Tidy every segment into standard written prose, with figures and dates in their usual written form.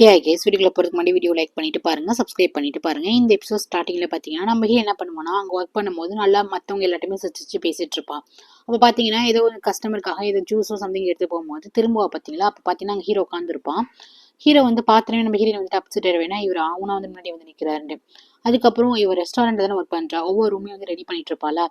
ஹே case வீடியோக்குள்ள போகிறதுக்கு முன்னாடி வீடியோ லைக் பண்ணிட்டு பாருங்க, சப்ஸ்கிரைப் பண்ணிட்டு பாருங்க. இந்த எபிசோட் ஸ்டார்டிங்ல பார்த்தீங்கன்னா நம்ம ஹீரோ என்ன பண்ணுவோம்னா அங்கே ஒர்க் பண்ணும்போது நல்லா மற்றவங்க எல்லாத்தையுமே சிரிச்சு பேசிட்டு இருப்பான். அப்போ பார்த்தீங்கன்னா ஏதோ ஒரு கஸ்டமருக்காக ஏதோ ஜூஸோ சம்திங் எடுத்து போகும்போது திரும்புவா பார்த்தீங்களா. அப்போ பார்த்தீங்கன்னா அங்கே ஹீரோ உட்காந்துருப்பான். ஹீரோ வந்து பார்த்துட்டு நம்ம ஹீரோயின் வந்துட்டு அப்செட் ஆயிடுவேனா இவர் அவனா வந்து முன்னாடி வந்து நிற்கிறாரு. அதுக்கப்புறம் இவர் ரெஸ்டாரண்ட் தானே ஒர்க் பண்றா, ஒவ்வொரு ரூமையும் வந்து ரெடி பண்ணிட்டு இருப்பாளா.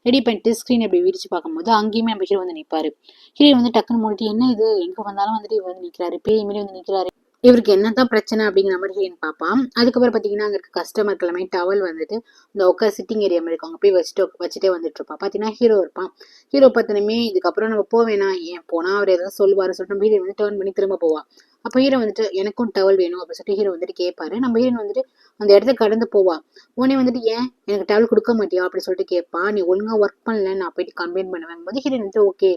ரெடி பண்ணிட்டு ஸ்க்ரீன் அப்படி விரிச்சு பார்க்கும்போது அங்கேயுமே நம்ம ஹீரோ வந்து நிற்பாரு. ஹீரோ வந்து டக்குன்னு மூடிட்டு என்ன இது எங்க வந்தாலும் வந்துட்டு இவர் வந்து நிற்கிறாரு, பேய் மாரி வந்து நிற்கிறாரு, இவருக்கு என்னதான் பிரச்சனை அப்படிங்கிற மாதிரி ஹீரோயின் பார்ப்பான். அதுக்கப்புறம் பார்த்தீங்கன்னா அங்கே இருக்க கஸ்டமர் எல்லாமே டவல் வந்துட்டு இந்த உட்கார் சிட்டிங் ஏரியா மாதிரி இருக்கும், அங்கே போய் வச்சுட்டே வந்துட்டு இருப்பான். பார்த்தீங்கன்னா ஹீரோ இருப்பான். ஹீரோ பார்த்தனுமே இதுக்கப்புறம் நம்ம போவேனா ஏன் போனா அவர் ஏதாவது சொல்லுவாரு சொல்லிட்டு நம்ம ஹீரோ வந்து டேர்ன் பண்ணி திரும்ப போவான். அப்போ ஹீரோ வந்துட்டு எனக்கும் டவல் வேணும் அப்படின்னு சொல்லிட்டு ஹீரோ வந்துட்டு கேட்பாரு. நம்ம ஹீரோயின் வந்துட்டு அந்த இடத்த கடந்து போவா. உடனே வந்துட்டு ஏன் எனக்கு டவல் கொடுக்க மாட்டியா அப்படின்னு சொல்லிட்டு கேட்பா. நீ ஒழுங்கா ஒர்க் பண்ணல நான் போயிட்டு கம்ப்ளைண்ட் பண்ணுவேன் போது ஹீரோயின் வந்துட்டு ஓகே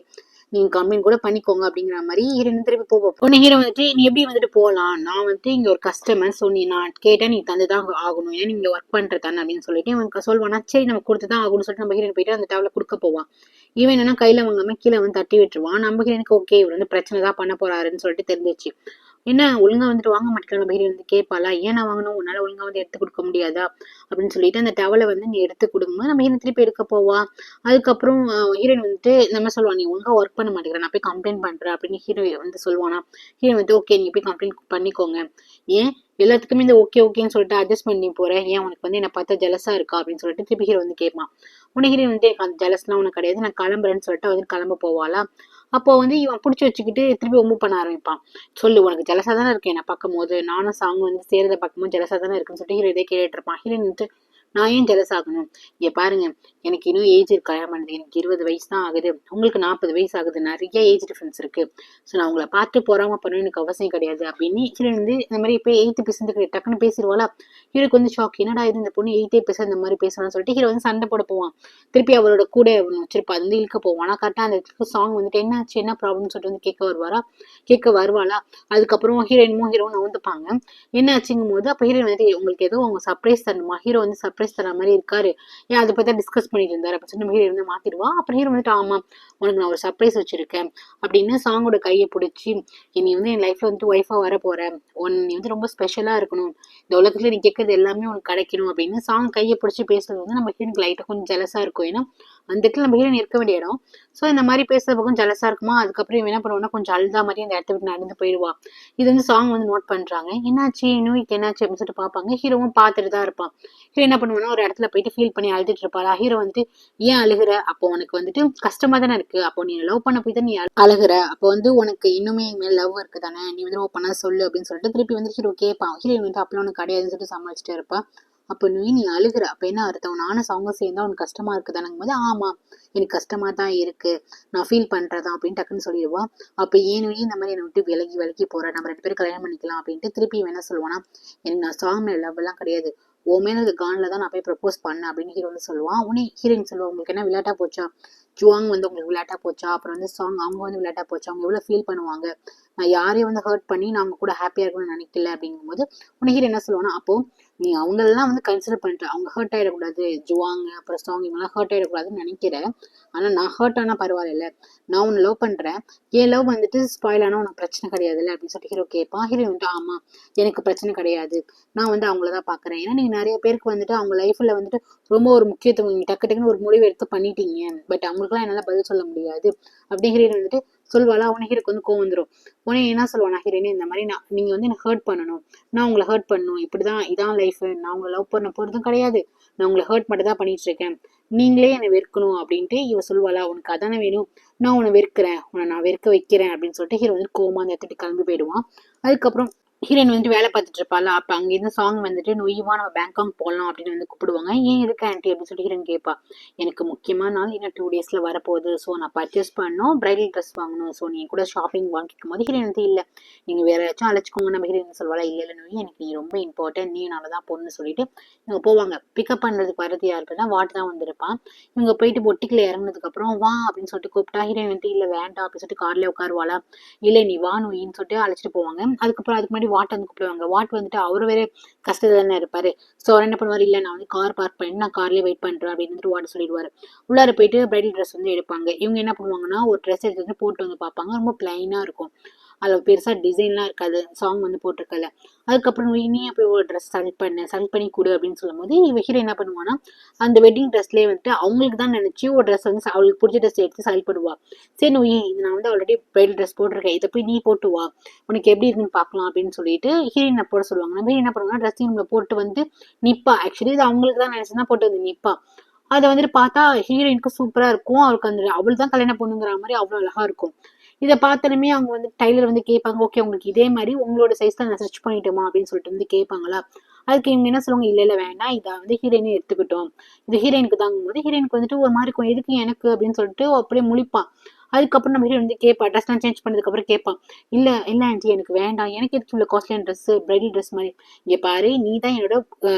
நீங்க கம்ப்ளைண்ட் கூட பண்ணிக்கோங்க அப்படிங்கிற மாதிரி ஹீரோயின் திருப்பி போவோம். உடனே ஹீரோ வந்துட்டு நீ எப்படி வந்துட்டு போகலாம், நான் வந்துட்டு இங்க ஒரு கஸ்டமர், ஸோ நீ நான் கேட்டா நீ தந்துதான் ஆகணும், ஏன்னா நீங்க ஒர்க் பண்றதானே அப்படின்னு சொல்லிட்டு அவனுக்கு சொல்வானா. சரி நம்ம கொடுத்துதான் ஆகணும்னு சொல்லிட்டு நம்ம ஹீரோயின் போயிட்டு அந்த டவலை கொடுக்க போவான். இவன் என்னன்னா கையில வாங்காம கீழே வந்து தட்டி விட்டுருவான். நம்ம ஹீரோனுக்கு ஓகே இவர் வந்து பிரச்சனை தான் பண்ண போறாருன்னு சொல்லிட்டு தெரிஞ்சிச்சு. என்ன ஒழுங்கா வந்துட்டு வாங்க மாட்டேங்கிற நம்ம ஹீரோயின் வந்து கேட்பாளா, ஏன் நான் வாங்கணும், உன்னால ஒழுங்கா வந்து எடுத்து கொடுக்க முடியாதா அப்படின்னு சொல்லிட்டு அந்த டவலை வந்து நீ எடுத்து கொடுக்கும்போது நம்ம ஹீரோயின் திருப்பி எடுக்க போவா. அதுக்கப்புறம் ஹீரோயின் வந்துட்டு நம்ம சொல்லுவான் நீ ஒழுங்கா ஒர்க் பண்ண மாட்டேங்கிற, நான் போய் கம்ப்ளைண்ட் பண்றேன் அப்படின்னு ஹீரோ வந்து சொல்லுவானா. ஹீரோ வந்து ஓகே நீங்க போய் கம்ப்ளைண்ட் பண்ணிக்கோங்க, ஏன் எல்லாத்துக்குமே இந்த ஓகே ஓகேன்னு சொல்லிட்டு அட்ஜஸ்ட் பண்ணி போறேன், ஏன் உனக்கு வந்து என்ன பார்த்தா ஜெலஸா இருக்கா அப்படின்னு சொல்லிட்டு திருப்பி ஹீரோ வந்து கேட்பான். உன்னை ஹீரோ வந்து அந்த ஜெலஸ்லாம் உனக்கு கிடையாது, நான் கிளம்புறேன்னு சொல்லிட்டு வந்து கிளம்ப போவாளா. அப்போ வந்து இவன் பிடிச்சி வச்சுக்கிட்டு திருப்பி ஒம்பு பண்ண ஆரம்பிப்பான். சொல்லு உனக்கு ஜெலஸா தானே இருக்கேன் என்ன பார்க்கும் போது, நானும் சாங் வந்து சேர்றதை பார்க்கும்போது ஜெலஸா தானே இருக்குன்னு சொல்லிட்டு ஹீரோ இதே கேட்டுட்டு இருப்பான். ஹீரோ வந்துட்டு நான் ஏன் ஜெலஸ் ஆகணும், இங்க பாருங்க எனக்கு இன்னும் ஏஜ் இருக்கு, கல்யாணம் பண்ணது எனக்கு 20 வயசு தான் ஆகுது, உங்களுக்கு 40 வயசு ஆகுது, நிறைய ஏஜ் டிஃபரன்ஸ் இருக்கு, ஸோ நான் உங்களை பார்த்து போறாம பண்ணணும் எனக்கு அவசியம் கிடையாது அப்படின்னு ஹீரோ வந்து இந்த மாதிரி இப்போ 8% டக்குன்னு பேசிடுவாளா. ஹீரோக்கு வந்து ஷாக், என்னடா இது இந்த பொண்ணு 8% இந்த மாதிரி பேசணும்னு சொல்லிட்டு ஹீரோ வந்து சண்டை போட போவான். திருப்பி அவரோட கூட வச்சிருப்பா அது வந்து இழுக்க போவான். ஆனால் கரெக்டாக அந்த சாங் வந்துட்டு என்ன ஆச்சு என்ன ப்ராப்ளம்னு சொல்லிட்டு வந்து கேட்க வருவாளா. அதுக்கப்புறம் ஹீரோயினும் ஹீரோவும் வந்துப்பாங்க. என்ன ஆச்சுங்கும் போது அப்போ ஹீரோயின் வந்து உங்களுக்கு ஏதோ அவங்க சர்ப்ரைஸ் தரணுமா, ஹீரோ வந்து சர்ப்ரைஸ் தர மாதிரி இருக்காரு, ஏன் அதை பத்தி டிஸ்கஸ் பண்ணிட்டு இருந்தாரு அப்படின்னு சொல்லி ஹீரோ வந்து மாத்திடுவா. அப்புறம் ஹீரோ வந்துட்டு ஆமா உனக்கு நான் ஒரு சர்ப்ரைஸ் வச்சிருக்கேன் அப்படின்னு சாங்கோட கையை பிடிச்சி நீ வந்து என் லைஃப்ல வந்து ஒய்ஃபா வர போற, நீ வந்து ரொம்ப ஸ்பெஷலா இருக்கணும், இந்த உலகத்துல நீ கேட்கறது எல்லாமே உனக்கு கிடைக்கணும் அப்படின்னு சாங் கையை பிடிச்சி பேசுறது வந்து நம்ம ஹீரோனுக்கு லைட்டா கொஞ்சம் ஜெலஸா இருக்கும். ஏன்னா அந்த இடத்துல நம்ம ஹீரோயின் இருக்க வேண்டிய இடம். ஸோ இந்த மாதிரி பேசுற பக்கம் ஜெலஸா இருக்குமா. அதுக்கப்புறம் இவன் என்ன பண்ணுவான்னா கொஞ்சம் அழுதா மாதிரி அந்த இடத்த விட்டு நடந்து போயிடுவா. இது வந்து சாங் வந்து நோட் பண்றாங்க. என்னாச்சு நோய்க்கு என்னாச்சு அப்படின்னு சொல்லிட்டு பார்ப்பாங்க. ஹீரோவும் பார்த்துட்டு தான் இருப்பான். ஹீரோ என்ன பண்ணுவானா ஒரு இடத்துல போயிட்டு ஃபீல் பண்ணி அழுதுட்டு இருப்பாளா. ஹீரோ வந்துட்டு ஏன் அழுகுற, அப்போ உனக்கு வந்துட்டு கஷ்டமா தானே இருக்கு, அப்போ நீ லவ் பண்ண போய் தான் நீ அழுகுற, அப்போ வந்து உனக்கு இன்னுமே மேல லவ் இருக்கு தானே, நீ வந்து லவ் பண்ணா சொல்லு அப்படின்னு சொல்லிட்டு திருப்பி வந்து ஹீரோ கேட்பான். ஹீரோ வந்துட்டு அப்பெல்லாம் உனக்கு கிடையாதுன்னு சொல்லிட்டு சமாளிச்சுட்டே இருப்பா. அப்போ நீ அழுகுற அப்ப என்ன அர்த்தம், நானும் சவுங்க சேர்ந்தா உனக்கு கஷ்டமா இருக்குதானுங்கும் போது ஆமா எனக்கு கஷ்டமா தான் இருக்கு, நான் ஃபீல் பண்றதா அப்படின்னு டக்குன்னு சொல்லிடுவா. அப்ப ஏன் இந்த மாதிரி என்னை விட்டு விலகி போற, நம்ம 2 பேரும் கல்யாணம் பண்ணிக்கலாம் அப்படின்ட்டு திருப்பி என்ன சொல்லுவானா, எனக்கு நான் சாங் மேல லவ் எல்லாம் கிடையாது, உன் மேல இது கான்ல தான் நான் போய் ப்ரப்போஸ் பண்ணேன் அப்படின்னு ஹீரோ வந்து சொல்லுவான். உடனே ஹீரோயின் சொல்லுவா உங்களுக்கு என்ன விளையாட்டா போச்சா, ஜுவாங் வந்து உங்களுக்கு விளையாட்டா போச்சா, அப்புறம் வந்து சாங் அவங்க வந்து விளையாட்டா போச்சா, அவங்க எவ்வளவு ஃபீல் பண்ணுவாங்க, நான் யாரையும் வந்து ஹர்ட் பண்ணி நான் அவங்க கூட ஹாப்பியா இருக்கணும்னு நினைக்கல அப்படிங்கும்போது உடனே ஹீரோ என்ன சொல்லுவானா, அப்போ நீ அவங்களெல்லாம் வந்து கன்சிடர் பண்ணிட்ட, அவங்க ஹர்ட் ஆயிடக்கூடாது, ஜுவாங் அப்புறம் சாங் இவங்கெல்லாம் ஹர்ட் ஆயிடக்கூடாதுன்னு நினைக்கிறேன், ஆனா நான் ஹர்ட் ஆனா பரவாயில்ல, நான் உன்னை லவ் பண்றேன், என் லவ் வந்துட்டு ஸ்பாயில் ஆனா உனக்கு பிரச்சனை கிடையாதுல்ல அப்படின்னு சொல்லிட்டு ஹீரோ கேட்பான். ஹீரோ வந்துட்டு ஆமா எனக்கு பிரச்சனை கிடையாது, நான் வந்து அவங்களதான் பாக்குறேன், ஏன்னா நீங்க நிறைய பேருக்கு வந்துட்டு அவங்க லைஃப்ல வந்துட்டு ரொம்ப ஒரு முக்கியத்துவம் நீங்க டக்கு டக்குன்னு ஒரு முடிவு எடுத்து பண்ணிட்டீங்க, பட் அவங்களுக்குலாம் என்னால பதில் சொல்ல முடியாது அப்படி ஹீரோ வந்துட்டு சொல்வாளா. அவனை ஹீரோக்கு வந்து கோவம் வந்துடும். உடனே என்ன சொல்லுவானா ஹீரோயினே இந்த மாதிரி நீங்க வந்து எனக்கு ஹர்ட் பண்ணணும், நான் உங்களை ஹர்ட் பண்ணணும், இப்படிதான் இதான் லைஃப், நான் உங்களை லவ் பண்ண போறதும் கிடையாது, நான் உங்களை ஹர்ட் மட்டும் தான் பண்ணிட்டு இருக்கேன், நீங்களே என்னை வெறுக்கணும் அப்படின்ட்டு இவ சொல்வாளா. உனக்கு அதானே வேணும், நான் உன்னை வெறுக்கிறேன், உன்னை நான் வெறுக்க வைக்கிறேன் அப்படின்னு சொல்லிட்டு ஹீரோ வந்து கோவமா அந்த இடத்துக்கு கிளம்பி போயிடுவான். அதுக்கப்புறம் ஹீரோயின் வந்துட்டு வேலை பார்த்துட்டு இருப்பாள். அப்ப அங்கிருந்து சாங் வந்துட்டு நொய்வா நம்ம பேங்காக் போகலாம் அப்படின்னு வந்து கூப்பிடுவாங்க. ஏன் இருக்கு ஆன்ட்டி அப்படின்னு சொல்லிட்டு ஹீரோயின் கேட்பா. எனக்கு முக்கியமான நாள் இன்னும் 2 டேஸ்ல வரப்போகுது, ஸோ நான் பர்ச்சேஸ் பண்ணணும், பிரைடல் ட்ரெஸ் வாங்கணும், ஸோ நீ கூட ஷாப்பிங் வாங்கிக்கும் போது ஹீரோயின் வந்து இல்லை நீங்க வேற ஏதாச்சும் அழைச்சிக்கோங்க நம்ம ஹீரோயின் சொல்வாளா. இல்லை இல்லை நோய் எனக்கு நீ ரொம்ப இம்பார்ட்டன்ட், நீ நாளதான் பொண்ணு சொல்லிட்டு இவங்க போவாங்க. பிக்கப் பண்றதுக்கு வரது யாருக்குன்னா வாட் தான் வந்திருப்பான். இவங்க போயிட்டு பொட்டிக்குள்ள இறங்கினதுக்கு அப்புறம் வா அப்படின்னு சொல்லிட்டு கூப்பிட்டா ஹீரோயின் வந்து இல்லை வேண்டாம் அப்படின்னு சொல்லிட்டு கார்ல உட்காருவாளா. இல்லை நீ வா நோயின்னு சொல்லிட்டு அழைச்சிட்டு போவாங்க. அதுக்கப்புறம் அதுக்கு முன்னாடி வாட் வந்து கூப்பிடுவாங்க. வாட் வந்துட்டு அவரு வேற கஷ்டத்துல தானே இருப்பாரு. ஸோ அவர் என்ன பண்ணுவாரு, இல்லை நான் வந்து கார் பார்க் பண்ணி நான் கார்லயே வெயிட் பண்றேன் அப்படின்னு வாட் சொல்லிடுவாரு. உள்ளார போயிட்டு பிரைடல் ட்ரெஸ் வந்து எடுப்பாங்க. இவங்க என்ன பண்ணுவாங்கன்னா ஒரு ட்ரெஸ் எடுத்து வந்து போட்டு வந்து பார்ப்பாங்க. ரொம்ப பிளைனா இருக்கும். அதில் பெருசாக டிசைன்லாம் இருக்காது, சாங் வந்து போட்டிருக்கல. அதுக்கப்புறம் நீ போய் ஒரு ட்ரெஸ் செலக்ட் பண்ணி கொடு அப்படின்னு சொல்லும் போது இவ ஹீரோ என்ன பண்ணுவான்னா அந்த வெட்டிங் ட்ரெஸ்லேயே வந்துட்டு அவங்களுக்கு தான் நினச்சி ஒரு ட்ரெஸ் வந்து அவளுக்கு பிடிச்ச ட்ரெஸ் எடுத்து செலக்ட் பண்ணுவா. சரி நோய் இது நான் வந்து ஆல்ரெடி பிரைடல் ட்ரெஸ் போட்டிருக்கேன், இதை போய் நீ போட்டு வா, உனக்கு எப்படி இருக்குன்னு பார்க்கலாம் அப்படின்னு சொல்லிட்டு ஹீரோயினை போட சொல்லுவாங்க. நம்ம என்ன பண்ணுவாங்கன்னா ட்ரெஸ்ஸிங் ரூம்ல போட்டு வந்து நிப்பா. ஆக்சுவலி இது அவங்களுக்கு தான் நினைச்சு தான் போட்டு வந்து நிப்பா. அதை வந்துட்டு பார்த்தா ஹீரோயினுக்கு சூப்பரா இருக்கும், அவளுக்கு அந்த அவள் தான் கல்யாணம் பொண்ணுங்கிற மாதிரி அவ்வளோ அழகா இருக்கும். இதை பார்த்தனுமே அவங்க வந்து டைலர் வந்து கேட்பாங்க, ஓகே உங்களுக்கு இதே மாதிரி உங்களோட சைஸ்ல நான் ஸ்டிச் பண்ணிட்டோமா அப்படின்னு சொல்லிட்டு வந்து கேட்பாங்களா. அதுக்கு இவங்க என்ன சொல்லுவாங்க, இல்ல இல்ல வேண்டாம், இதை வந்து ஹீரோயினே எடுத்துக்கிட்டோம், இது ஹீரோயினுக்கு தாங்கும் போது ஹீரோயினுக்கு வந்துட்டு ஒரு மாதிரி இருக்கும், எதுக்கு எனக்கு அப்படின்னு சொல்லிட்டு அப்படியே முழிப்பான். அதுக்கப்புறம் நம்ம ஹீரோ வந்து கேட்பா, ட்ரெஸ்லாம் சேஞ்ச் பண்ணதுக்கு அப்புறம் கேட்பான், இல்ல இல்ல ஆண்டி எனக்கு வேண்டாம், எனக்கு எதுக்கு இவ்வளவு காஸ்ட்லியான ட்ரெஸ், பிரைடல் ட்ரெஸ் மாதிரி, இங்க பாரு நீ தான் என்னோட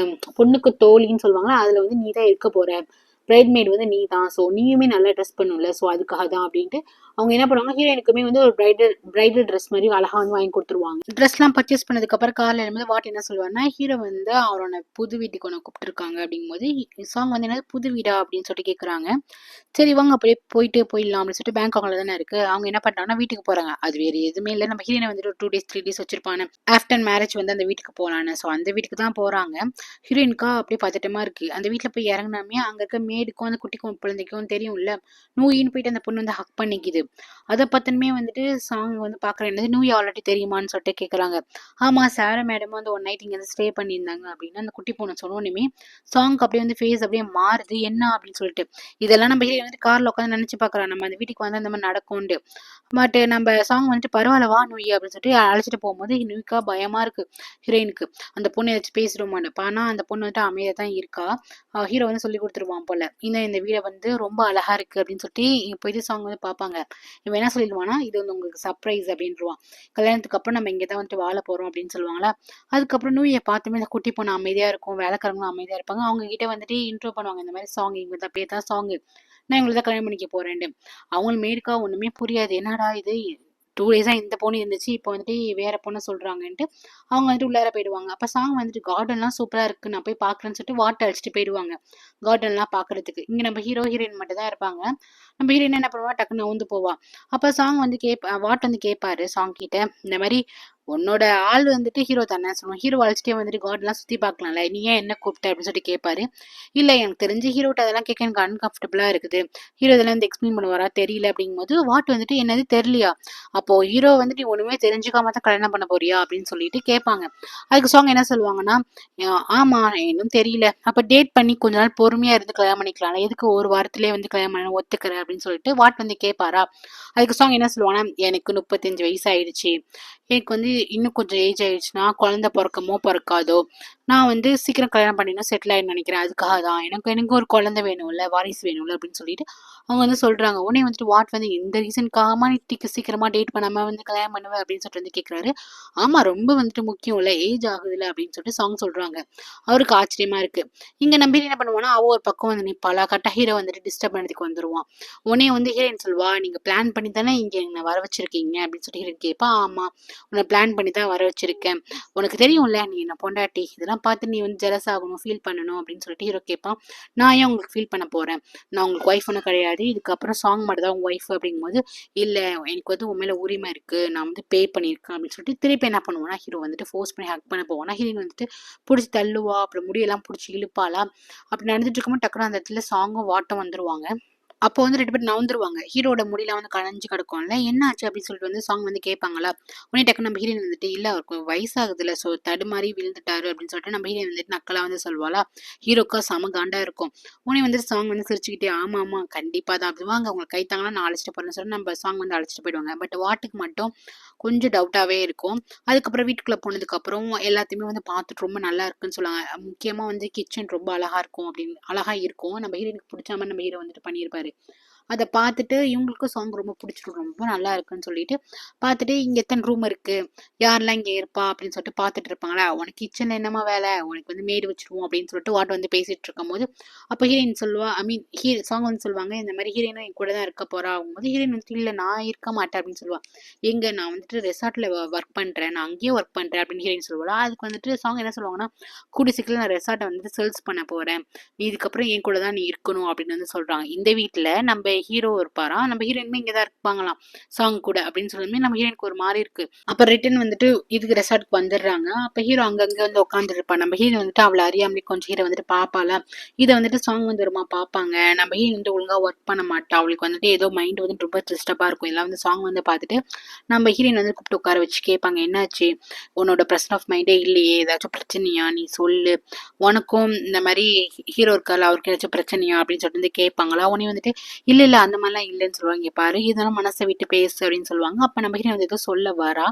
பொண்ணுக்கு தோழின்னு சொல்லுவாங்களா, அதுல வந்து நீ தான் இருக்க போற, பிரைட்மேட் வந்து நீ தான், ஸோ நீயுமே நல்லா ட்ரெஸ் பண்ணும்ல, ஸோ அதுக்காக தான் அப்படின்ட்டு அவங்க என்ன பண்ணுவாங்க, ஹீரோயினுக்குமே வந்து ஒரு பிரைடல் ட்ரெஸ் மாதிரி அழகா வந்து வாங்கி கொடுத்துருவாங்க. ட்ரெஸ்லாம் பர்ச்சேஸ் பண்ணதுக்கு அப்புறம் கார்ல எழும்போது வாட் என்ன சொல்லுவாருன்னா, ஹீரோ வந்து அவரோட புது வீட்டுக்கு ஒன்று கூப்பிட்டுருக்காங்க அப்படிங்கும்போது சாங் வந்து என்னது புது வீடா அப்படின்னு சொல்லிட்டு கேட்குறாங்க. சரி வாங்க அப்படியே போயிடலாம் அப்படின்னு சொல்லிட்டு பேங்காக்ல தானே இருக்கு. அவங்க என்ன பண்றாங்கன்னா வீட்டுக்கு போறாங்க. அது வேற எதுவுமே இல்லை, நம்ம ஹீரோனை வந்துட்டு ஒரு 2 days 3 days வச்சிருப்பாங்க ஆஃப்டர் மேரேஜ் வந்து அந்த வீட்டுக்கு போகலான்னு. ஸோ அந்த வீட்டுக்கு தான் போறாங்க. ஹீரோயினுக்கா அப்படியே பதட்டமா இருக்கு. அந்த வீட்டில் போய் இறங்கினாமே அங்க இருக்க மேடுக்கும் அந்த குட்டிக்கும் குழந்தைக்கும் தெரியும்ல, நூயின்னு போயிட்டு அந்த பொண்ணு வந்து ஹக் பண்ணிக்குது. அதை பத்தனமே வந்துட்டு சாங் வந்து பாக்குறேன், என்னது நூய் ஆல்ரெடி தெரியுமான்னு சொல்லிட்டு கேட்குறாங்க. ஆமா சாரா மேடம் வந்து ஒன் நைட் இங்க வந்து ஸ்டே பண்ணியிருந்தாங்க அப்படின்னு அந்த குட்டி பொண்ணு சொன்னோன்னுமே சாங்க்கு அப்படியே வந்து ஃபேஸ் அப்படியே மாறுது, என்ன அப்படின்னு சொல்லிட்டு. இதெல்லாம் நம்ம ஹீரோ வந்து கார்ல உட்காந்து நினைச்சு பாக்குறான், நம்ம அந்த வீட்டுக்கு வந்து அந்த மாதிரி நடக்கும்ண்டு. பட் நம்ம சாங் வந்துட்டு பரவாயில்ல வா நுய் அப்படின்னு சொல்லிட்டு அழைச்சிட்டு போகும்போது நுய்க்கா பயமா இருக்கு ஹீரோயினுக்கு, அந்த பொண்ணு ஏதாச்சும் பேசிடுமான்னு. ஆனா அந்த பொண்ணு வந்துட்டு அமைதியா தான் இருக்கா. ஹீரோ வந்து சொல்லி கொடுத்துருவான் போல, இந்த வீடை வந்து ரொம்ப அழகா இருக்கு அப்படின்னு சொல்லிட்டு போயிட்டு சாங் வந்து பார்ப்பாங்க. இவன் என்ன சொல்லிடுவானா, இது வந்து உங்களுக்கு சர்ப்ரைஸ் அப்படின்றான், கல்யாணத்துக்கு அப்புறம் நம்ம இங்கே தான் வந்துட்டு வாழ போறோம் அப்படின்னு சொல்லுவாங்களா. அதுக்கப்புறம் நூயை பார்த்துமே அந்த குட்டி பொண்ணு அமைதியா இருக்கும், வேலைக்காரங்களும் அமைதியா இருப்பாங்க. அவங்க கிட்ட வந்துட்டு இன்ட்ரோ பண்ணுவாங்க, இந்த மாதிரி சாங் இவங்க அப்படியே தான் சாங், நான் இவங்களை தான் கல்யாணம் பண்ணிக்க போறேன்னு. அவங்களுக்கு மேடுக்கா ஒண்ணுமே புரியாது, என்னடா இது 2 days இந்த பொண்ணு இருந்துச்சு, இப்போ வந்துட்டு வேற பொண்ணு சொல்றாங்கன்ட்டு அவங்க வந்துட்டு உள்ளார போயிடுவாங்க. அப்ப சாங் வந்துட்டு கார்டன்லாம் சூப்பரா இருக்கு, நான் போய் பாக்குறேன்னு சொல்லிட்டு வாட்டர் அடிச்சுட்டு போயிடுவாங்க கார்டன்லாம் பாக்குறதுக்கு. இங்க நம்ம ஹீரோயின் மட்டும் தான் இருப்பாங்க. நம்ம ஹீரோயின் என்ன பண்ணுவா, டக்குன்னு நவுந்து போவா. அப்ப சாங் வந்து வாட் வந்து கேட்பாரு சாங் கிட்ட, இந்த மாதிரி உன்னோட ஆள் வந்துட்டு ஹீரோ தானே சொல்லுவோம், ஹீரோ அழைச்சிட்டே வந்துட்டு கார்டன்லாம் சுத்தி பார்க்கலாம்ல, நீ ஏன் என்ன கூப்பிட்ட அப்படின்னு சொல்லிட்டு கேட்பாரு. இல்ல எனக்கு தெரிஞ்சு ஹீரோட்ட அதெல்லாம் கேட்க எனக்கு அன்கம்ஃபர்டபுளா இருக்குது, ஹீரோ இதெல்லாம் வந்து எக்ஸ்பிளைன் பண்ணுவாரா தெரியல அப்படிங்கும்போது வாட் வந்துட்டு என்னது தெரியலையா, அப்போ ஹீரோ வந்துட்டு நீ ஒண்ணுமே தெரிஞ்சுக்காம தான் கல்யாணம் பண்ண போறியா அப்படின்னு சொல்லிட்டு கேட்பாங்க. அதுக்கு சாங் என்ன சொல்லுவாங்கன்னா, ஆமா இன்னும் தெரியல, அப்ப டேட் பண்ணி கொஞ்ச நாள் பொறுமையா இருந்து கல்யாணம் பண்ணிக்கலாம், எதுக்கு ஒரு வாரத்திலேயே வந்து கல்யாணம் பண்ண ஒத்துக்கிறேன் அப்படின்னு சொல்லிட்டு வாட் வந்து கேட்பாரா. அதுக்கு சாங் என்ன சொல்லுவாங்கன்னா, எனக்கு 35 வயசு ஆயிடுச்சு, எனக்கு வந்து இன்னும் கொஞ்சம் ஏஜ் ஆயிடுச்சுன்னா குழந்தை பிறக்கமோ பிறக்காதோ, நான் வந்து சீக்கிரம் கல்யாணம் பண்ணிடணும் செட்டில் ஆயின்னு நினைக்கிறேன், அதுக்காக தான் எனக்கு ஒரு குழந்தை வேணும்ல, வாரிசு வேணும்ல அப்படின்னு சொல்லிட்டு அவங்க வந்து சொல்றாங்க. உடனே வந்துட்டு வாட் வந்து இந்த ரீசனுக்காகமா நீ சீக்கிரமா டேட் பண்ணாம வந்து கல்யாணம் பண்ணுவேன் அப்படின்னு சொல்லிட்டு வந்து கேட்கிறாரு. ஆமா ரொம்ப வந்துட்டு முக்கியம் இல்ல, ஏஜ் ஆகுதுல அப்படின்னு சொல்லிட்டு சாங் சொல்றாங்க. அவருக்கு ஆச்சரியமா இருக்கு. இங்க நம்பி என்ன பண்ணுவானா, அவ ஒரு பக்கம் வந்து நிப்பாளா, கரெக்டா ஹீரோ வந்துட்டு டிஸ்டர்ப் பண்ணதுக்கு வந்துருவான். உடனே வந்து ஹீரோயின் சொல்வா, நீங்க பிளான் பண்ணி தானே இங்க என்ன வர வச்சிருக்கீங்க அப்படின்னு சொல்லிட்டு ஹீரோயின் கேட்பா. ஆமா உன்னை பிளான் பண்ணி தான் வர வச்சிருக்கேன், உனக்கு தெரியும்ல நீ என்ன பொண்டாட்டி, இதெல்லாம் பார்த்து நீ வந்து ஜெலஸ் ஆகணும் ஃபீல் பண்ணணும் அப்படின்னு சொல்லிட்டு ஹீரோ கேட்பான். நான் ஏன் உங்களுக்கு ஃபீல் பண்ண போறேன், நான் உங்களுக்கு ஒய்ஃப் ஒன்றும் கிடையாது, இதுக்கப்புறம் சாங் மட்டும் தான் உங்க ஒய்ஃப் அப்படிங்கும்போது, இல்ல எனக்கு வந்து உண்மையில உரிமை இருக்கு, நான் வந்து பே பண்ணியிருக்கேன் அப்படின்னு சொல்லிட்டு திருப்பி என்ன பண்ணுவோம்னா ஹீரோ வந்துட்டு ஃபோர்ஸ் பண்ணி ஹக் பண்ண போவோம்னா ஹீரோயின் வந்துட்டு பிடிச்சி தள்ளுவா, அப்புறம் முடியெல்லாம் பிடிச்சி இழுப்பாளா. அப்படி நடந்துட்டு இருக்கும்போது டக்குனு அந்த இடத்துல சாங்கும் வாட்டம் வந்துருவாங்க. அப்போ வந்து 2 பேரும் நவுந்துருவாங்க. ஹீரோட முடியெல்லாம் வந்து கலைஞ்சு கிடக்கும்ல, என்ன ஆச்சு அப்படின்னு சொல்லிட்டு வந்து சாங் வந்து கேட்பாங்களா. உடனே டக்குனு நம்ம ஹீரோயின் வந்துட்டு, இல்ல அவருக்கு வயசாகுதுல்ல, ஸோ தடுமாறி விழுந்துட்டாரு அப்படின்னு சொல்லிட்டு நம்ம ஹீரோயின் வந்துட்டு நக்கலா வந்து சொல்வாளா. ஹீரோக்கா செம காண்டா இருக்கும். உடனே வந்து சாங் வந்து சிரிச்சுக்கிட்டே, ஆமா ஆமா கண்டிப்பா தான், அப்படி வாங்க அவங்க கை தாங்கன்னா நான் அழைச்சிட்டு போறேன்னு சொல்லி நம்ம சாங் வந்து அழைச்சிட்டு போயிடுவாங்க. பட் வாட்டுக்கு மட்டும் கொஞ்சம் டவுட்டாவே இருக்கும். அதுக்கப்புறம் வீட்டுக்குள்ள போனதுக்கு அப்புறம் எல்லாத்தையுமே வந்து பார்த்துட்டு ரொம்ப நல்லா இருக்குன்னு சொல்லுவாங்க. முக்கியமா வந்து கிச்சன் ரொம்ப அழகா இருக்கும் அப்படின்னு அழகா இருக்கும். நம்ம ஹீரோனுக்கு பிடிச்ச மாதிரி நம்ம ஹீரோ வந்துட்டு பண்ணியிருப்பாரு. அதை பார்த்துட்டு இவங்களுக்கும் சாங் ரொம்ப பிடிச்சிரும், ரொம்ப நல்லா இருக்குன்னு சொல்லிட்டு பார்த்துட்டு, இங்க எத்தனை ரூம் இருக்கு, யாரெல்லாம் இங்க இருப்பா அப்படின்னு சொல்லிட்டு பார்த்துட்டு இருப்பாங்களா. உனக்கு கிச்சன்ல என்னமா வேலை, உனக்கு வந்து மேடு வச்சிருவோம் அப்படின்னு சொல்லிட்டு வாட் வந்து பேசிட்டு இருக்கும் போது, அப்போ ஹீரோயின் சொல்லுவா, ஐ மீன் சாங் வந்து சொல்லுவாங்க, இந்த மாதிரி ஹீரோயினும் என் கூட தான் இருக்க போறா ஆகும்போது ஹீரோயின் வந்து இல்ல நான் இருக்க மாட்டேன் அப்படின்னு சொல்லுவா. எங்க நான் வந்துட்டு ரெசார்ட்ல ஒர்க் பண்றேன், நான் அங்கேயே ஒர்க் பண்றேன் அப்படின்னு ஹீரோயின் சொல்லுவா. அதுக்கு வந்துட்டு சாங் என்ன சொல்லுவாங்கன்னா, கூடி சீக்கிரம் நான் ரெசார்ட்டை வந்துட்டு சேல்ஸ் பண்ண போறேன், நீ இதுக்கப்புறம் என் கூட தான் நீ இருக்கணும் அப்படின்னு வந்து சொல்றாங்க. இந்த வீட்டுல நம்ம ஹீரோ இருப்பாரா, நம்ம ஹீரோயினுமே இங்கே தான் இருப்பாங்களாம் சாங் கூட அப்படின்னு சொல்லுமே நம்ம ஹீரோயினுக்கு ஒரு மாதிரி இருக்கு. அப்போ ரிட்டன் வந்துட்டு இதுக்கு ரெசார்ட்க்கு வந்துடுறாங்க. அப்போ ஹீரோ அங்கங்கே வந்து உட்காந்துருப்பா. நம்ம ஹீரோ வந்துட்டு அவளை அறியாமலே கொஞ்சம் ஹீரோ வந்துட்டு பார்ப்பாளா, இதை வந்துட்டு சாங் வந்துருமா பார்ப்பாங்க. நம்ம ஹீரோ வந்து ஒழுங்கா ஒர்க் பண்ண மாட்டா, அவளுக்கு வந்துட்டு ஏதோ மைண்ட் வந்து ரொம்ப டிஸ்டர்பாக இருக்கும். எல்லாம் வந்து சாங் வந்து பார்த்துட்டு நம்ம ஹீரோயின் வந்து கூப்பிட்டு உட்கார வச்சு கேட்பாங்க, என்னாச்சு உன்னோட ப்ரெசன்ட் ஆஃப் மைண்டே இல்லையே, ஏதாச்சும் பிரச்சனையா நீ சொல்லு, உனக்கும் இந்த மாதிரி ஹீரோ இருக்கால அவருக்கு ஏதாச்சும் பிரச்சனையா அப்படின்னு சொல்லிட்டு வந்து கேட்பாங்களா. உடனே வந்துட்டு இல்லை இல்லை அந்த மாதிரிலாம் இல்லைன்னு சொல்லுவாங்க. பாரு இதெல்லாம் மனசை விட்டு பேசு அப்படின்னு சொல்லுவாங்க. அப்போ நம்ம ஹீரோ வந்து ஏதோ சொல்ல வரா.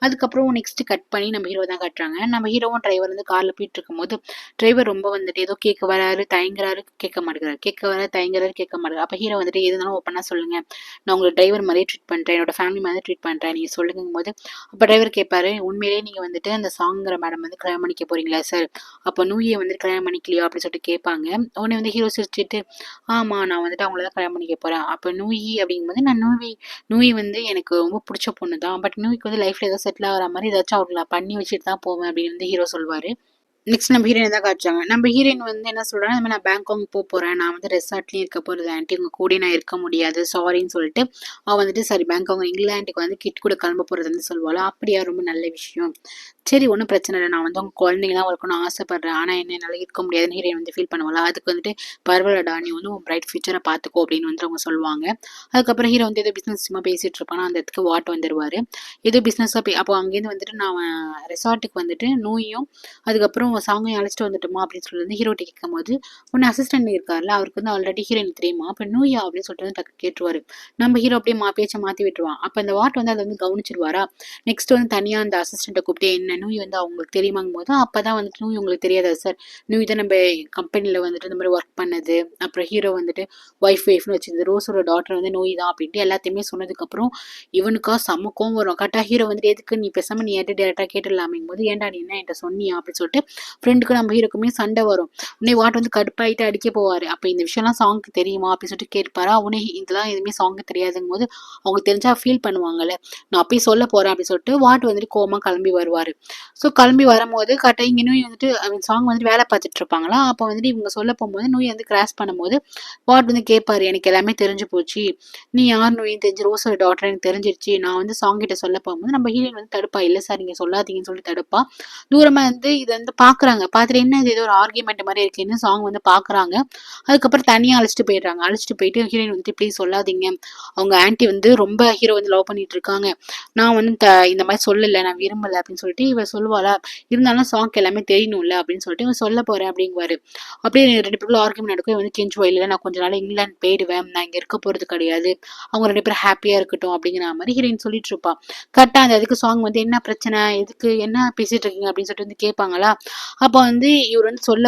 அதுக்கப்புறம் நெக்ஸ்ட் கட் பண்ணி நம்ம ஹீரோ தான் காட்டுறாங்க. நம்ம ஹீரோவும் டிரைவர் வந்து கார்ல போயிட்டு இருக்கும்போது டிரைவர் ரொம்ப வந்துட்டு ஏதோ கேட்க வராரு தயங்குறாரு, கேட்க மாட்டேங்கிறாரு, கேட்க வராரு தயங்குறாரு, கேட்க மாட்டேங்கிறாரு. அப்போ ஹீரோ வந்துட்டு எதுனாலும் ஓப்பனா சொல்லுங்க, நான் உங்களை டிரைவர் மாதிரியே ட்ரீட் பண்றேன், என்னோட ஃபேமிலி மாதிரி ட்ரீட் பண்றேன், நீங்க சொல்லுங்கும் போது அப்போ டிரைவர் கேட்பாரு, உண்மையிலேயே நீங்க வந்துட்டு அந்த சாங்கிற மேடம் வந்து கல்யாணம் பண்ணிக்க போறீங்களா சார், அப்போ நூயை வந்து கல்யாணம் பண்ணிக்கலையோ அப்படின்னு சொல்லிட்டு கேட்பாங்க. உடனே வந்து ஹீரோ சிரிச்சுட்டு ஆமா நான் வந்துட்டு அவங்கள தான் கல்யாணம் பண்ணிக்க போறேன். அப்போ நூயி அப்படிங்கும்போது நான் நூயி வந்து எனக்கு ரொம்ப பிடிச்ச பொண்ணு தான், பட் நூய்க்கு வந்து லைஃப்ல ஏதோ செட்டில் ஆகிற மாதிரி ஏதாச்சும் அவங்கள பண்ணி வச்சுட்டு தான் போவேன் அப்படின்னு வந்து ஹீரோ சொல்வாரு. நெக்ஸ்ட் நம்ம ஹீரோயின் தான் காட்டுறாங்க. நம்ம ஹீரோயின் வந்து என்ன சொல்றாங்க, இந்த மாதிரி நான் பேங்காக் போறேன், நான் வந்து ரெசார்ட்லயும் இருக்க போறது ஆண்டி, உங்க கூட நான் இருக்க முடியாது சாரின்னு சொல்லிட்டு அவ வந்துட்டு சரி பேங்காக் இங்கிலாந்துக்கு வந்து கிட் கூட கிளம்ப போறது வந்து சொல்லுவாள். அப்படியா, ரொம்ப நல்ல விஷயம், சரி ஒன்றும் பிரச்சனை இல்லை, நான் வந்து உங்க குழந்தைங்களாம் வளர்க்கணும்னு ஆசைப்படுறேன், ஆனா என்ன என்னால் இருக்க முடியாதுன்னு ஹீரோயின் வந்து ஃபீல் பண்ணுவாளா. அதுக்கு வந்துட்டு பரவாயில்லடா நீ வந்து உன் பிரைட் ஃபியூச்சரை பார்த்துக்கோ அப்படின்னு வந்து அவங்க சொல்லுவாங்க. அதுக்கப்புறம் ஹீரோ வந்து ஏதோ பிசினஸ் சும்மா பேசிட்டு இருப்பானா, அந்த இடத்துக்கு வாட் வந்துருவாரு. ஏதோ பிசினஸா அப்போ அங்கேருந்து வந்துட்டு நான் ரெசார்ட்டுக்கு வந்துட்டு நோயும் அதுக்கப்புறம் சாங்கையும் அழைச்சிட்டு வந்துட்டோமா அப்படின்னு சொல்லி வந்து ஹீரோட்ட கேட்கும் போது ஒன்று அசிஸ்டன்ட் இருக்காருல்ல அவருக்கு வந்து ஆல்ரெடி ஹீரோயின் தெரியுமா, அப்போ நூயா அப்படின்னு சொல்லிட்டு வந்து டக்கு கேட்டுருவாரு. நம்ம ஹீரோ அப்படியே பேச்சை மாற்றி விட்டுருவான். அப்போ அந்த வாட் வந்து அதை வந்து கவனிச்சிருவாரா. நெக்ஸ்ட் வந்து தனியாக அந்த அசிஸ்டண்ட்டை கூப்பிட்டு என்ன நூய் வந்து அவங்களுக்கு தெரியுமாங்கும் போது அப்போ தான் வந்துட்டு நூய் உங்களுக்கு தெரியாதா சார், நூய் தான் நம்ம கம்பெனியில் வந்துட்டு இந்த மாதிரி ஒர்க் பண்ணது, அப்புறம் ஹீரோ வந்துட்டு ஒய்ஃப்னு வச்சிருந்து ரோஸோட டாட்டர் வந்து நோய் தான் அப்படின்ட்டு எல்லாத்தையுமே சொன்னதுக்கப்புறம் இவனுக்கா செம்ம கோவம் வரும். கரெக்டாக ஹீரோ வந்துட்டு எதுக்கு நீ பேசாமல் நீ என்கிட்ட டேரெக்டாக கேட்டுடலாமேங்கும் போது ஏன்டா நீ என்ன என்கிட்ட சொன்னியா அப்படின்னு சொல்லிட்டு ஃப்ரெண்டுக்கு நம்ம ஹீரோக்குமே சண்டை வரும். உடனே வாட் வந்து கடுப்பாயிட்டு அடிக்க போவாரு. அப்போ இந்த விஷயம்லாம் சாங்க்கு தெரியுமா அப்படின்னு சொல்லிட்டு கேட்பாரா. உடனே இதெல்லாம் எதுவுமே சாங்க்கு தெரியாதுங்கும் போது அவங்க தெரிஞ்சா ஃபீல் பண்ணுவாங்கல்ல, நான் அப்பயே சொல்ல போறேன் அப்படின்னு சொல்லிட்டு வாட் வந்துட்டு கோவமா கிளம்பி வருவாரு. ஸோ கிளம்பி வரும்போது கரெக்டாக இங்கே நோய் வந்துட்டு சாங் வந்துட்டு வேலை பார்த்துட்டு இருப்பாங்களா. அப்போ வந்துட்டு இவங்க சொல்ல போகும்போது நோய் வந்து கிராஸ் பண்ணும்போது வாட் வந்து கேட்பாரு, எனக்கு எல்லாமே தெரிஞ்சு போச்சு, நீ யார் நோயும் தெரிஞ்சு ரோஸோட டாக்டர் எனக்கு தெரிஞ்சிருச்சு, நான் வந்து சாங் கிட்ட சொல்ல போகும்போது நம்ம ஹீரோயின் வந்து தடுப்பா, இல்லை சார் நீங்க சொல்லாதீங்கன்னு சொல்லி தடுப்பா. தூரமா இருந்து இதை வந்து பாக்குறாங்க. பார்த்துட்டு என்ன இது ஏதோ ஒரு ஆர்கியூமெண்ட் மாதிரி இருக்குன்னு சாங் வந்து பாக்குறாங்க. அதுக்கப்புறம் தனியா அழைச்சிட்டு போயிடுறாங்க. அழைச்சிட்டு போயிட்டு ஹீரோயின் வந்துட்டு ப்ளீஸ் சொல்லாதீங்க, அவங்க ஆன்ட்டி வந்து ரொம்ப ஹீரோ வந்து லவ் பண்ணிட்டு இருக்காங்க, நான் வந்து இந்த மாதிரி சொல்லலை, நான் விரும்பலை அப்படின்னு சொல்லிட்டு இவ சொல்லுவாளா. இருந்தாலும் சாங்க்கு எல்லாமே தெரியணும்ல அப்படின்னு சொல்லிட்டு இவன் சொல்ல போறேன் அப்படிங்குவாரு. அப்படியே ரெண்டு பேருக்குள்ள ஆர்கியூமெண்ட் நடக்கும். வந்து கெஞ்சுவா, இல்லை நான் கொஞ்ச நாள் இங்கிலாந்து போயிடுவேன், நான் இங்க இருக்க போறது கிடையாது, அவங்க ரெண்டு பேரும் ஹாப்பியா இருக்கட்டும் அப்படிங்கிற மாதிரி ஹீரோயின் சொல்லிட்டு இருப்பா. கரெக்டா அந்த இதுக்கு சாங் வந்து என்ன பிரச்சனை, எதுக்கு என்ன பேசிட்டு இருக்கீங்க அப்படின்னு சொல்லிட்டு வந்து கேட்பாங்களா. அப்போ வந்து இவர் வந்து சொல்ல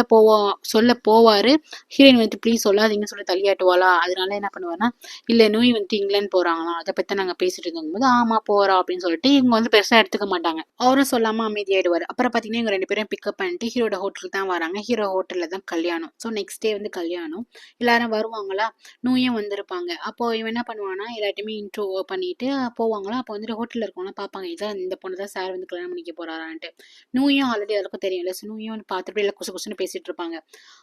போவாரு. ஹீரோயின் வந்து ப்ளீஸ் சொல்லாதீங்கன்னு சொல்லி தள்ளியாட்டுவாளா. அதனால என்ன பண்ணுவாருன்னா, இல்லை நோய் வந்துட்டு இங்கிலாந்து போறாங்களாம், அதை பத்தி நாங்க பேசிட்டு இருக்கும்போது ஆமா போறா அப்படின்னு சொல்லிட்டு இவங்க வந்து பெருசா எடுத்துக்க மாட்டாங்க. அவரும் சொல்லாம அமைதியாயிடுவாரு. அப்புறம் பாத்தீங்கன்னா இவங்க ரெண்டு பேரும் பிக்கப் பண்ணிட்டு ஹீரோட ஹோட்டலுக்கு தான் வராங்க. ஹீரோ ஹோட்டல்ல தான் கல்யாணம். ஸோ நெக்ஸ்ட் டே வந்து கல்யாணம். எல்லாரும் வருவாங்களா, நோயும் வந்திருப்பாங்க. அப்போ இவன் என்ன பண்ணுவானா எல்லாத்தையுமே இன்ட்ரோ பண்ணிட்டு போவாங்களா. அப்போ வந்துட்டு ஹோட்டல்ல இருக்கவங்க பார்ப்பாங்க, இதான் இந்த பொண்ணு தான் சார் வந்து கல்யாணம் பண்ணிக்க போறாரான்ட்டு. நூயும் ஆல்ரெடி எல்லாருக்கும் தெரியும்ல. ஸோ நூயும் வந்து பார்த்துட்டு எல்லாம் குசு குசுன்னு பேசிட்டு இருப்பாங்க.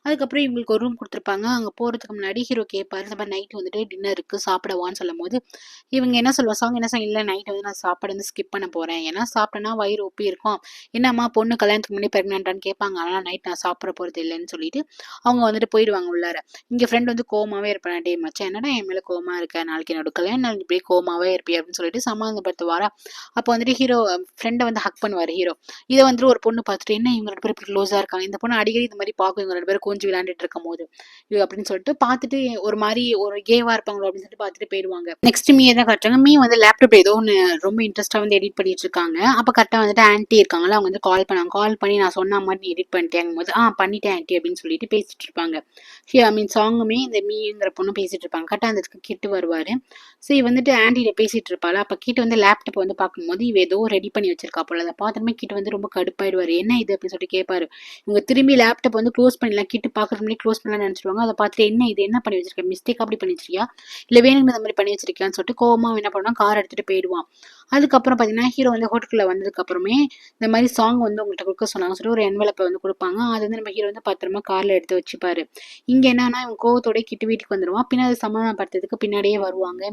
அதுக்கப்புறம் இவங்களுக்கு ஒரு ரூம் கொடுத்துருப்பாங்க. அங்கே போகிறதுக்கு முன்னாடி ஹீரோ கேட்பாரு, இந்த மாதிரி நைட் வந்துட்டு டின்னர் இருக்குது சாப்பிடவான்னு சொல்லும் போது இவங்க என்ன சொல்லுவாங்க, சாங் என்ன இல்லை நைட் வந்து நான் சாப்பாடு வந்து ஸ்கிப் பண்ண போகிறேன், ஏன்னா சாப்பிட்டேன்னா வயிறு ஒப்பி இருக்கும், என்னம்மா பொண்ணு கல்யாணத்துக்கு முன்னாடி ப்ரெக்னென்ட்டான்னு கேட்பாங்க, ஆனால் நைட் நான் சாப்பிட போகிறது இல்லைன்னு சொல்லிட்டு அவங்க வந்துட்டு போயிடுவாங்க உள்ளார. இங்கே ஃப்ரெண்ட் வந்து கோமாவே இருப்பேன், டே மச்சான் என்னடா என் மேலே கோமா இருக்கேன், நாளைக்கு என்னோட கல்யாணம் நாள் இப்படியே கோமாவே இருப்பி அப்படின்னு சொல்லிட்டு சமாதானப்படுத்துவாரா. அப்போ வந்துட்டு ஹீரோ ஃப்ரெண்டை வந்து ஹக் பண்ணுவார் ஹீரோ. இதை வந்துட்டு ஒரு பொண்ணு பார்த்துட்டு என்ன இவங்க ரெண்டு பேரும் இப்படி க்ளோஸாக இருக்காங்க, இந்த பொண்ணு அடிக்கடி இந்த மாதிரி பார்க்கும் இவங்க ரெண்டு பேரும் கொஞ்சம் விளையாண்டுட்டு இருக்கும் போது இது அப்படின்னு சொல்லிட்டு பார்த்துட்டு ஒரு மாதிரி ஒரு கேவா இருப்பாங்களோ அப்படின்னு சொல்லிட்டு பார்த்துட்டு போயிடுவாங்க. நெக்ஸ்ட் மீ தான் காட்டுறாங்க. மீ வந்து லேப்டாப் ஏதோ ஒன்று ரொம்ப இன்ட்ரெஸ்ட்டாக வந்து எடிட் பண்ணிட்டு இருக்காங்க. அப்போ கரெக்டாக வந்துட்டு ஆன்ட்டி இருக்காங்களா, அவங்க வந்து கால் பண்ணாங்க. கால் பண்ணி நான் சொன்ன மாதிரி நீ எடிட் பண்ணிட்டேங்கும் போது பண்ணிட்டேன் ஆன்ட்டி அப்படின்னு சொல்லிட்டு பேசிட்டு இருப்பாங்க. சாங்குமே இந்த மீங்கிற பொண்ணு பேசிட்டு இருப்பாங்க. கரெக்டாக அந்த கிட்டு வருவாரு. சரி வந்துட்டு ஆன்ட்டிகிட்ட பேசிட்டு இருப்பாள். அப்போ கிட்ட வந்து லேப்டாப் வந்து பார்க்கும்போது இவ ஏதோ ரெடி பண்ணி வச்சிருக்கா போல. அதை பார்த்துமே கிட்ட வந்து ரொம்ப கடுப்பாயிடுவாரு, என்ன இது அப்படின்னு சொல்லிட்டு கேட்பாரு. இவங்க திரும்பி லேப்டாப் வந்து க்ளோஸ் பண்ணிடலாம், கிட்டு பார்க்கறதுக்கு முன்னாடி க்ளோஸ் பண்ணலாம்னு நினச்சிருவாங்க. அதை பார்த்துட்டு என்ன இது என்ன பண்ணி வச்சிருக்கேன், மிஸ்டேக் அப்படி பண்ணி வச்சிருக்கியா இல்லை வேணுங்க இந்த மாதிரி பண்ணி வச்சிருக்கியான்னு சொல்லிட்டு கோவமா என்ன பண்ணுவான், கார் எடுத்துட்டு போயிடுவான். அதுக்கப்புறம் பார்த்தீங்கன்னா ஹீரோ வந்து ஹோட்டலுக்குள்ள வந்ததுக்கப்புறமே இந்த மாதிரி சாங் வந்து உங்கள்கிட்ட கொடுக்க சொன்னாங்க சொல்லி ஒரு என்வலப்பை வந்து கொடுப்பாங்க. அது வந்து நம்ம ஹீரோ வந்து பத்திரமா காரில் எடுத்து வச்சுப்பாரு. இங்கே என்னன்னா இவன் கோவத்தோட கிட்ட வீட்டுக்கு வந்துடுவான். பின்னாடி சமாதானப்படுத்துறதுக்கு பின்னாடியே வருவாங்க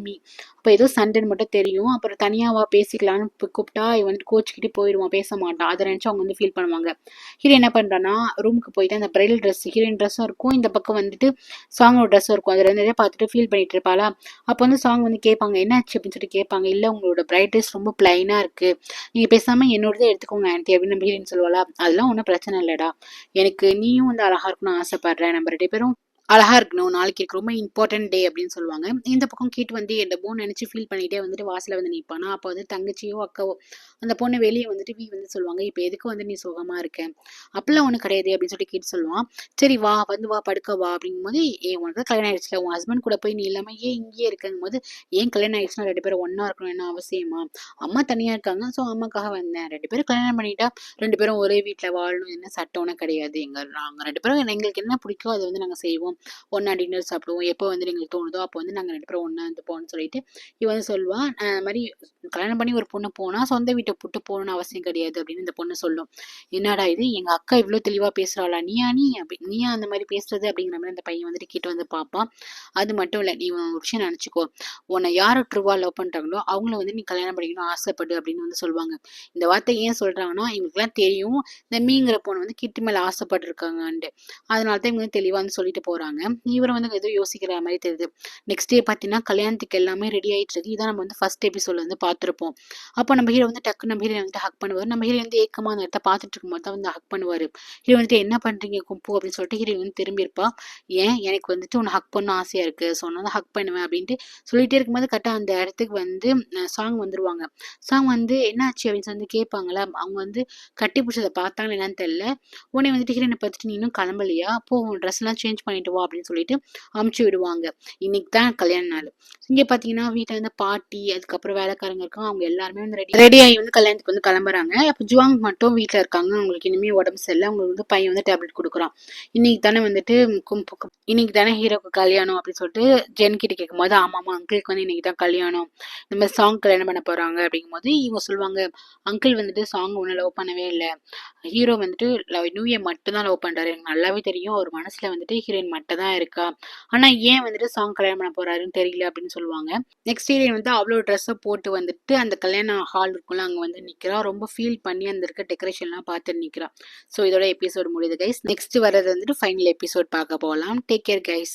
அப்போ ஏதோ சண்டைன்னு மட்டும் தெரியும். அப்புறம் தனியாவா பேசிக்கலான்னு கூப்பிட்டா இவன் வந்துட்டு கோச்சிக்கிட்டு போயிடுவான், பேச மாட்டான். அதை நினச்சி அவங்க வந்து ஃபீல் பண்ணுவாங்க. ஹீரோ என்ன பண்ணுறான்னா ரூமுக்கு போயிட்டு அந்த பிரைடல் ட்ரெஸ் ஹீரோயின் ட்ரெஸ்ஸும் இருக்கும், இந்த பக்கம் வந்துட்டு சாங்கோட ட்ரெஸ்ஸும் இருக்கும். அது ரெண்டு பார்த்துட்டு ஃபீல் பண்ணிட்டு இருப்பாளா. அப்போ வந்து சாங் வந்து கேட்பாங்க, என்னாச்சு அப்படின்னு சொல்லிட்டு கேட்பாங்க. இல்லை உங்களோட பிரைட் ட்ரெஸ் ரொம்ப பிளைனாக இருக்கு, நீங்கள் பேசாமல் என்னோடதே எடுத்துக்கோங்க ஆன்ட்டி அப்படின்னு நம்ம ஹீரோயின் சொல்லுவாளா. அதெல்லாம் ஒன்றும் பிரச்சனை இல்லைடா, எனக்கு நீயும் வந்து அழகா இருக்கணும்னு ஆசைப்படுறேன், நம்ம 2 பேரும் அழகா இருக்கணும், நாளைக்கு எனக்கு ரொம்ப இம்பார்ட்டன்ட் டே அப்படின்னு சொல்லுவாங்க. இந்த பக்கம் கீட் வந்து எந்த பொண்ணு நினைச்சு ஃபீல் பண்ணிட்டே வந்துட்டு வாசல வந்து நிற்பானா. அப்போ வந்து தங்கச்சியோ அக்காவோ அந்த பொண்ணு வெளியே வந்துட்டு வந்து சொல்லுவாங்க, இப்போ எதுக்கு வந்து நீ சுகமா இருக்க, அப்பெல்லாம் ஒன்றும் கிடையாது அப்படின்னு சொல்லிட்டு கீட் சொல்லுவான். சரி வா வந்து வா படுக்க வா அப்படிங்கும் போது, உனக்கு தான் கல்யாணம் ஆயிடுச்சுல, உன் ஹஸ்பண்ட் கூட போய் நீ இல்லாமல் ஏன் இங்கேயே இருக்குங்கும் போது, ஏன் கல்யாணம் ஆயிடுச்சுன்னா 2 பேரும் ஒன்னா இருக்கணும் என்ன அவசியமா, அம்மா தனியா இருக்காங்க ஸோ அம்மாக்காக வந்தேன், 2 பேரும் கல்யாணம் பண்ணிட்டா 2 பேரும் ஒரே வீட்டில் வாழணும் என்ன சட்டம்னு கிடையாது, நாங்கள் 2 பேரும் எங்களுக்கு என்ன பிடிக்கோ அதை வந்து நாங்கள் செய்வோம், ஒன்றா டின்னர் சாப்பிடுவோம், எப்போ வந்து எங்களுக்கு தோணுதோ அப்போ வந்து நாங்கள் 2 பேரும் ஒன்றா இருந்துப்போம்னு சொல்லிட்டு இவன் வந்து சொல்லுவான். மாதிரி கல்யாணம் பண்ணி ஒரு பொண்ணு போனால் சொந்த வீட்டை விட்டு போகணும்னு அவசியம் கிடையாது அப்படின்னு இந்த பொண்ணு சொல்லும். என்னடா இது எங்கள் அக்கா இவ்வளோ தெளிவாக பேசுகிறாளா, நீயா அந்த மாதிரி பேசுறது அப்படிங்கிற மாதிரி அந்த பையன் வந்துட்டு கிட்ட வந்து பார்ப்பான். அது மட்டும் இல்லை, நீ ஒரு விஷயம் நினச்சிக்கோ, உன்னை யாரை ட்ரூவா லவ் பண்ணுறாங்களோ அவங்கள வந்து நீ கல்யாணம் பண்ணிக்கணும் ஆசைப்படு அப்படின்னு வந்து சொல்லுவாங்க. இந்த வார்த்தை ஏன் சொல்கிறாங்கன்னா இவங்களுக்குலாம் தெரியும் இந்த மீங்கிற பொண்ணு வந்து கிட்டு மேலே ஆசைப்பட்டுருக்காங்கன்ட்டு, அதனால தான் இவங்க தெளிவாக வந்து சொல்லிட்டு போகிறாங்க. இவரும் வந்து ஏதோ யோசிக்கிற மாதிரி தெரியுது. நெக்ஸ்ட் டே பார்த்தீங்கன்னா கல்யாணத்துக்கு எல்லாமே ரெடி ஆகிட்டு இருக்கு. இதான் நம்ம வந்து ஃபர்ஸ்ட் எபிசோட்ல வந்து பார்த்துருப்போம். அப்போ நம்ம ஹீரோ வந்து டக்கு நம்ம ஹீரோ வந்து ஹக் பண்ணுவார். நம்ம ஹீரோ வந்து ஏக்கமாக அந்த இடத்த பார்த்துட்டு இருக்கும்போது தான் வந்து ஹக் பண்ணுவார். ஹீரோ வந்துட்டு என்ன பண்ணுறீங்க கும்பு அப்படின்னு சொல்லிட்டு ஹீரோ வந்து திரும்பியிருப்பா. ஏன் எனக்கு வந்துட்டு உன்னை ஹக் பண்ண ஆசையாக இருக்குது, ஸோ நான் ஹக் பண்ணுவேன் அப்படின்ட்டு சொல்லிட்டே இருக்கும்போது கரெக்டாக அந்த இடத்துக்கு வந்து சாங் வந்துருவாங்க. சாங் வந்து என்னாச்சு அப்படின்னு சொல்லி கேட்பாங்களா. அவங்க வந்து கட்டி பிடிச்சதை பார்த்தாங்க என்னன்னு தெரியல. உடனே வந்துட்டு ஹீரோனை பார்த்துட்டு நீ இன்னும் கிளம்பலையா, போ உன் ட்ரெஸ் எல்லாம் சேஞ்ச் பண்ணிட்டு வா அப்படின்னு சொல்லிட்டு அமுச்சு விடுவாங்க. இன்னைக்கு தான் கல்யாண நாள். இங்கே பார்த்தீங்கன்னா வீட்டில் வந்து பாட்டி அதுக்கப்புறம் வேலைக்காரங்க இருக்காங்க, அவங்க எல்லாருமே வந்து ரெடி ஆகி வந்து கல்யாணத்துக்கு வந்து கிளம்புறாங்க. அப்போ ஜுவாங் மட்டும் வீட்டில் இருக்காங்க, அவங்களுக்கு இனிமேல் உடம்பு சரியில்லை. அவங்களுக்கு வந்து பையன் வந்து டேப்லெட் கொடுக்குறான். இன்னைக்கு தானே வந்துட்டு இன்னைக்கு தானே ஹீரோக்கு கல்யாணம் அப்படின்னு சொல்லிட்டு ஜென் கிட்ட கேட்கும்போது, ஆமாமா அங்கிளுக்கு வந்து இன்னைக்கு தான் கல்யாணம், இந்த மாதிரி சாங் கல்யாணம் பண்ண போறாங்க அப்படிங்கும்போது இவங்க சொல்லுவாங்க, அங்கிள் வந்துட்டு சாங் ஒன்றும் லவ் பண்ணவே இல்லை, ஹீரோ வந்துட்டு நியூயை மட்டும் தான் லவ் பண்றாரு, எனக்கு நல்லாவே தெரியும் அவர் மனசுல வந்துட்டு ஹீரோயின் மட்டும் தான் இருக்கா, ஆனா ஏன் வந்துட்டு சாங் கல்யாணம் பண்ண போறாருன்னு தெரியல அப்படின்னு சொல்லுவாங்க. நெக்ஸ்ட் ஹீரோயின் வந்து அவ்வளோ ட்ரெஸ்ஸை போட்டு வந்துட்டு அந்த கல்யாண ஹால் இருக்குள்ள அங்கே வந்து நிற்கிறா, ரொம்ப ஃபீல் பண்ணி அந்த இருக்க டெக்கரேஷன்லாம் பார்த்து நிற்கிறா. ஸோ இதோட எபிசோட் முடியுது கைஸ். நெக்ஸ்ட் வர்றது வந்துட்டு ஃபைனல் எபிசோட் பார்க்க போகலாம். Take care guys.